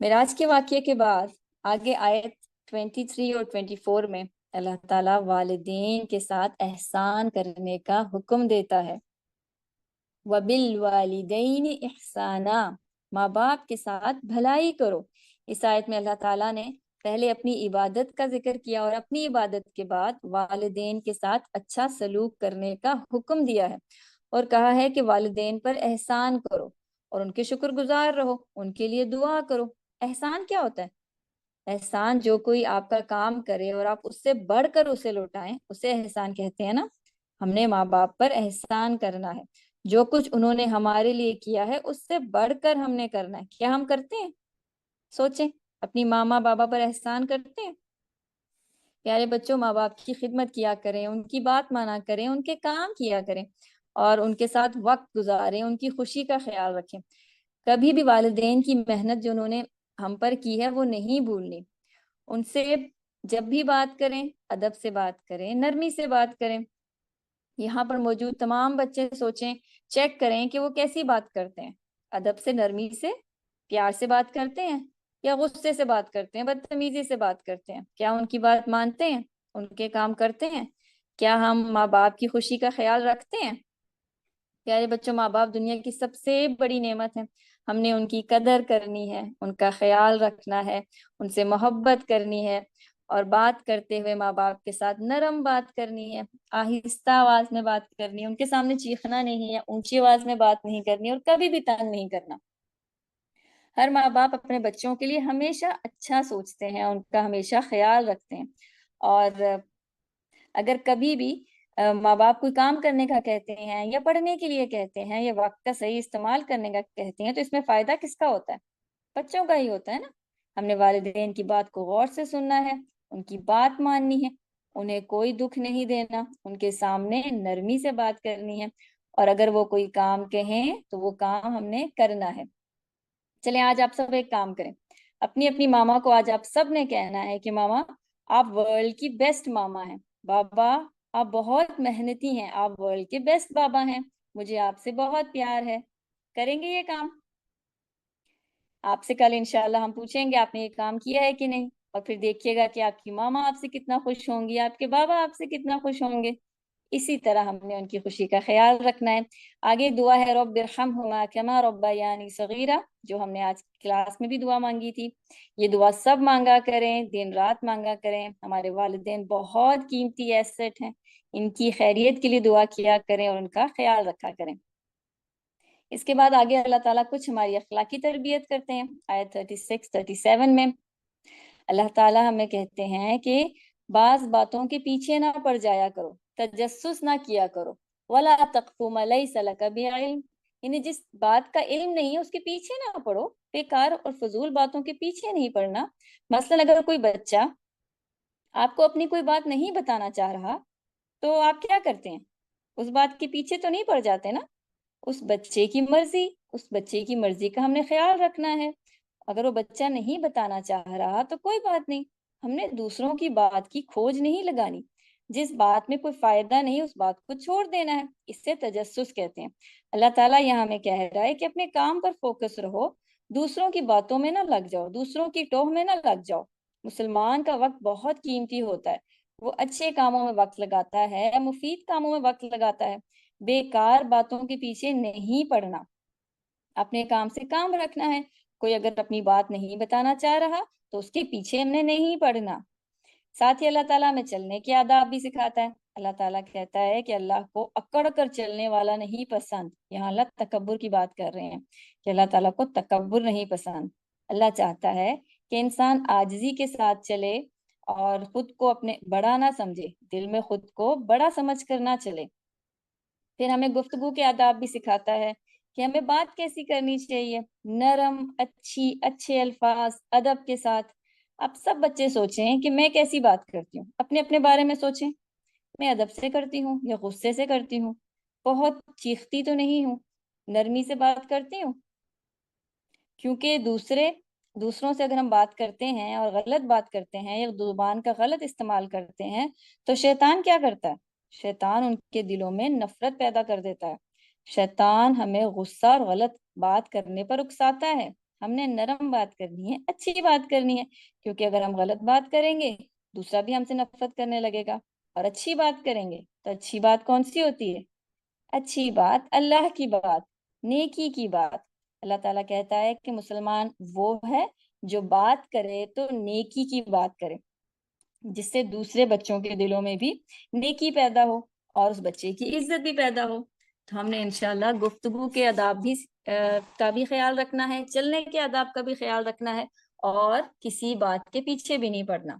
मिराज के वाकये के बाद आगे आयत 23 और 24 में अल्लाह ताला वालिदैन के साथ एहसान करने का हुक्म देता है। वबिल वालिदैन इहसाना, माँ बाप के साथ भलाई करो। इस आयत में अल्लाह ताला ने पहले अपनी इबादत का जिक्र किया और अपनी इबादत के बाद वालिदैन के साथ अच्छा सलूक करने का हुक्म दिया है और कहा है कि वालिदैन पर एहसान करो और उनके शुक्रगुजार रहो, उनके लिए दुआ करो। एहसान क्या होता है? एहसान जो कोई आपका काम करे और आप उससे बढ़कर उसे लौटाएं, उसे एहसान कहते हैं ना। हमने माँ बाप पर एहसान करना है। जो कुछ उन्होंने हमारे लिए किया है उससे बढ़कर हमने करना है। क्या हम करते हैं? सोचें, अपनी मामा बाबा पर एहसान करते हैं? प्यारे बच्चों, माँ बाप की खिदमत किया करें, उनकी बात माना करें, उनके काम किया करें और उनके साथ वक्त गुजारें, उनकी खुशी का ख्याल रखें। कभी भी वालिदैन की मेहनत जो उन्होंने हम पर की है वो नहीं भूलनी। उनसे जब भी बात करें, अदब से बात करें, नरमी से बात करें। यहाँ पर मौजूद तमाम बच्चे सोचें, चेक करें कि वो कैसी बात करते हैं। अदब से, नरमी से, प्यार से बात करते हैं या गुस्से से बात करते हैं, बदतमीजी से बात करते हैं? क्या उनकी बात मानते हैं, उनके काम करते हैं? क्या हम माँ बाप की खुशी का ख्याल रखते हैं? प्यारे बच्चों, माँ बाप दुनिया की सबसे बड़ी नेमत है। हमने उनकी कदर करनी है, उनका ख्याल रखना है, उनसे मोहब्बत करनी है और बात करते हुए माँ बाप के साथ नरम बात करनी है, आहिस्ता आवाज में बात करनी है। उनके सामने चीखना नहीं है, ऊंची आवाज में बात नहीं करनी और कभी भी तंग नहीं करना। हर माँ बाप अपने बच्चों के लिए हमेशा अच्छा सोचते हैं, उनका हमेशा ख्याल रखते हैं। और अगर कभी भी माँ बाप कोई काम करने का कहते हैं या पढ़ने के लिए कहते हैं या वक्त का सही इस्तेमाल करने का कहते हैं, तो इसमें फायदा किसका होता है? बच्चों का ही होता है ना। हमने वालिदैन की बात को गौर से सुनना है, उनकी बात माननी है, उन्हें कोई दुख नहीं देना, उनके सामने नरमी से बात करनी है और अगर वो कोई काम कहें तो वो काम हमने करना है। चले, आज आप सब एक काम करें। अपनी अपनी मामा को आज आप सब ने कहना है कि मामा, आप वर्ल्ड की बेस्ट मामा हैं। बाबा, आप बहुत मेहनती हैं, आप वर्ल्ड के बेस्ट बाबा हैं, मुझे आपसे बहुत प्यार है। करेंगे ये काम? आपसे कल इंशाल्लाह हम पूछेंगे आपने ये काम किया है कि नहीं, और फिर देखिएगा कि आपकी मामा आपसे कितना खुश होंगी, आपके बाबा आपसे कितना खुश होंगे। इसी तरह हमने उनकी खुशी का ख्याल रखना है। आगे दुआ है, रब्बिरहमहुमा कमा रब्बयानी सगीरा, जो हमने आज क्लास में भी दुआ मांगी थी। ये दुआ सब मांगा करें, दिन रात मांगा करें। हमारे वालिदैन बहुत कीमती एसेट हैं, इनकी खैरियत के लिए दुआ किया करें और उनका ख्याल रखा करें। इसके बाद आगे अल्लाह ताला कुछ हमारी अखलाकी तरबियत करते हैं। आयत 36 37 में अल्लाह ताला हमें कहते हैं कि बाज बातों के पीछे ना पड़ जाया करो, तजस्सुस ना किया करो। वला तक़फ़ु मा लैसा लका बिइल्म, यानी जिस बात का इल्म नहीं है उसके पीछे ना पड़ो। बेकार और फजूल बातों के पीछे नहीं पड़ना। मसलन अगर कोई बच्चा आपको अपनी कोई बात नहीं बताना चाह रहा तो आप क्या करते हैं? उस बात के पीछे तो नहीं पड़ जाते ना। उस बच्चे की मर्जी, उस बच्चे की मर्जी का हमने ख्याल रखना है। अगर वो बच्चा नहीं बताना चाह रहा तो कोई बात नहीं, हमने दूसरों की बात की खोज नहीं लगानी। जिस बात में कोई फायदा नहीं उस बात को छोड़ देना है, इससे तजस्सुस कहते हैं। अल्लाह ताला यहाँ हमें कह रहा है कि अपने काम पर फोकस रहो, दूसरों की बातों में ना लग जाओ, दूसरों की टोह में ना लग जाओ। मुसलमान का वक्त बहुत कीमती होता है, वो अच्छे कामों में वक्त लगाता है, मुफीद कामों में वक्त लगाता है। बेकार बातों के पीछे नहीं पड़ना, अपने काम से काम रखना है। कोई अगर अपनी बात नहीं बताना चाह रहा तो उसके पीछे हमने नहीं पड़ना। साथ ही अल्लाह ताला हमें चलने के आदाब भी सिखाता है। अल्लाह ताला कहता है कि अल्लाह को अकड़ कर चलने वाला नहीं पसंद। यहाँ अल्लाह तकब्बुर की बात कर रहे हैं कि अल्लाह ताला को तकब्बुर नहीं पसंद। अल्लाह चाहता है कि इंसान आजिजी के साथ चले और खुद को अपने बड़ा ना समझे, दिल में खुद को बड़ा समझ कर ना चले। फिर हमें गुफ्तगू के आदाब भी सिखाता है कि हमें बात कैसी करनी चाहिए, नरम, अच्छी, अच्छे अल्फाज, अदब के साथ। अब सब बच्चे सोचें कि मैं कैसी बात करती हूँ, अपने अपने बारे में सोचें। मैं अदब से करती हूँ या गुस्से से करती हूँ? बहुत चीखती तो नहीं हूँ, नरमी से बात करती हूँ। क्योंकि दूसरों से अगर हम बात करते हैं और गलत बात करते हैं या जुबान का गलत इस्तेमाल करते हैं तो शैतान क्या करता है? शैतान उनके दिलों में नफरत पैदा कर देता है। शैतान हमें गुस्सा और गलत बात करने पर उकसाता है। हमने नरम बात करनी है, अच्छी बात करनी है, क्योंकि अगर हम गलत बात करेंगे दूसरा भी हमसे नफरत करने लगेगा। और अच्छी बात करेंगे तो अच्छी बात कौन सी होती है? अच्छी बात अल्लाह की बात, नेकी की बात। अल्लाह ताला कहता है कि मुसलमान वो है जो बात करे तो नेकी की बात करे, जिससे दूसरे बच्चों के दिलों में भी नेकी पैदा हो और उस बच्चे की इज्जत भी पैदा हो। तो हमने इंशाल्लाह गुफ्तगू के आदाब भी का भी ख्याल रखना है, चलने के आदाब का भी ख्याल रखना है, और किसी बात के पीछे भी नहीं पड़ना।